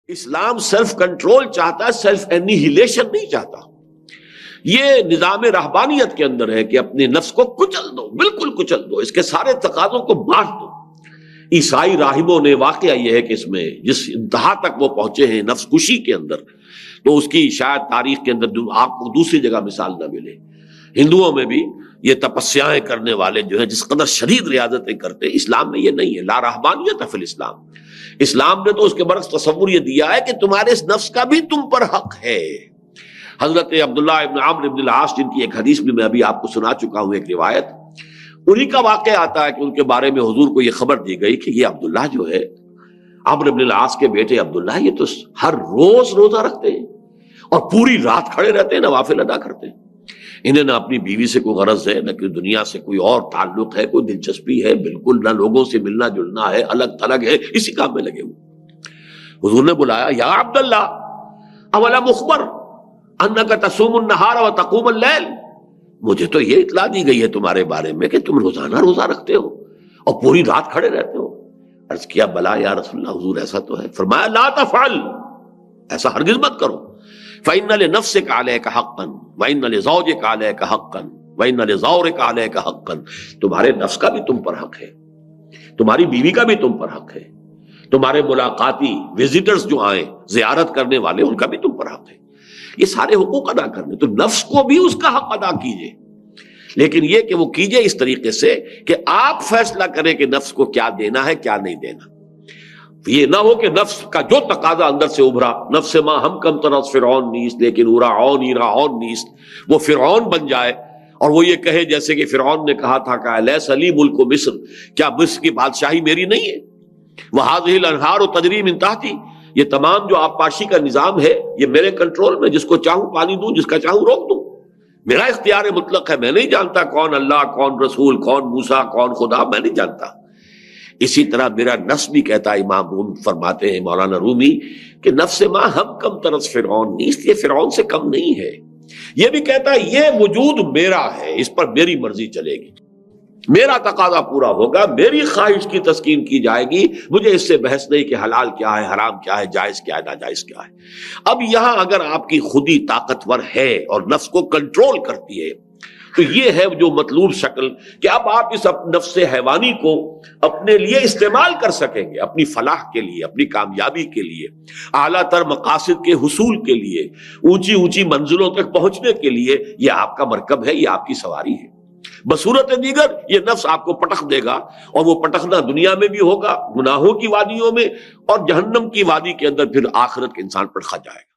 اسلام self control چاہتا ہے، self انیہیلیشن نہیں چاہتا۔ یہ نظام رہبانیت کے اندر ہے کہ اپنے نفس کو کچل دو، بالکل کچل دو، اس کے سارے تقاضوں کو بانٹ دو۔ عیسائی راہبوں نے، واقعہ یہ ہے کہ اس میں جس انتہا تک وہ پہنچے ہیں نفس کشی کے اندر، تو اس کی شاید تاریخ کے اندر آپ کو دوسری جگہ مثال نہ ملے۔ ہندوؤں میں بھی یہ تپسیاں کرنے والے جو ہیں جس قدر شدید ریاضتیں کرتے ہیں، اسلام میں یہ نہیں ہے۔ لا رہبانیت فی الاسلام۔ اسلام نے تو اس کے برعکس تصور یہ دیا ہے کہ تمہارے اس نفس کا بھی تم پر حق ہے۔ حضرت عبداللہ ابن عمرو ابن العاص، جن کی ایک حدیث بھی میں ابھی آپ کو سنا چکا ہوں، ایک روایت، انہی کا واقعہ آتا ہے کہ ان کے بارے میں حضور کو یہ خبر دی گئی کہ یہ عبداللہ جو ہے، عمرو ابن العاص کے بیٹے عبداللہ، یہ تو ہر روز روزہ رکھتے ہیں اور پوری رات کھڑے رہتے ہیں، نوافل ادا کرتے ہیں۔ انہیں نہ اپنی بیوی سے کوئی غرض ہے، نہ کوئی دنیا سے کوئی اور تعلق ہے، کوئی دلچسپی ہے، بالکل نہ لوگوں سے ملنا جلنا ہے، الگ تھلگ ہے، اسی کام میں لگے ہوئے۔ حضور نے بلایا، یا عبداللہ اولم اخبر انک تصوم النہار وتقوم اللیل، مجھے تو یہ اطلاع دی گئی ہے تمہارے بارے میں کہ تم روزانہ روزہ رکھتے ہو اور پوری رات کھڑے رہتے ہو۔ عرض کیا، بلا یا رسول اللہ، حضور ایسا تو ہے۔ فرمایا، لا تفعل، ایسا ہرگز مت کرو۔ فإن لنفسك عليك حقا وإن لزوجك عليك حقا وإن لزورك عليك حقا، تمہارے نفس کا بھی تم پر حق ہے، تمہاری بیوی کا بھی تم پر حق ہے، تمہارے ملاقاتی وزٹرز جو آئیں زیارت کرنے والے، ان کا بھی تم پر حق ہے۔ یہ سارے حقوق ادا کرنے، تو نفس کو بھی اس کا حق ادا کیجئے، لیکن یہ کہ وہ کیجئے اس طریقے سے کہ آپ فیصلہ کریں کہ نفس کو کیا دینا ہے کیا نہیں دینا۔ یہ نہ ہو کہ نفس کا جو تقاضا اندر سے ابھرا، نفس ما ہم کم طرز فرعون نیست لیکن راعون نیست، وہ فرعون بن جائے اور وہ یہ کہے جیسے کہ فرعون نے کہا تھا کہ لیس لی ملک مصر، کیا مصر کی بادشاہی میری نہیں ہے؟ وہذہ الانہار تجری من تحتی، یہ تمام جو آبپاشی کا نظام ہے یہ میرے کنٹرول میں، جس کو چاہوں پانی دوں، جس کا چاہوں روک دوں، میرا اختیار مطلق ہے، میں نہیں جانتا کون اللہ، کون رسول، کون موسیٰ، کون خدا، میں نہیں جانتا۔ اسی طرح میرا نفس بھی کہتا ہے، امام روم فرماتے ہیں، مولانا رومی، کہ نفس ما ہم کم طرز فرعون نیست، یہ فرعون سے کم نہیں ہے۔ یہ بھی کہتا ہے یہ وجود میرا ہے، اس پر میری مرضی چلے گی، میرا تقاضا پورا ہوگا، میری خواہش کی تسکین کی جائے گی، مجھے اس سے بحث نہیں کہ حلال کیا ہے، حرام کیا ہے، جائز کیا ہے، ناجائز کیا ہے۔ اب یہاں اگر آپ کی خودی طاقتور ہے اور نفس کو کنٹرول کرتی ہے، تو یہ ہے جو مطلوب شکل کہ اب آپ اس نفس حیوانی کو اپنے لیے استعمال کر سکیں گے، اپنی فلاح کے لیے، اپنی کامیابی کے لیے، اعلیٰ تر مقاصد کے حصول کے لیے، اونچی اونچی منزلوں تک پہنچنے کے لیے۔ یہ آپ کا مرکب ہے، یہ آپ کی سواری ہے۔ بصورت دیگر یہ نفس آپ کو پٹخ دے گا، اور وہ پٹخنا دنیا میں بھی ہوگا گناہوں کی وادیوں میں، اور جہنم کی وادی کے اندر پھر آخرت کے انسان پٹخا جائے گا۔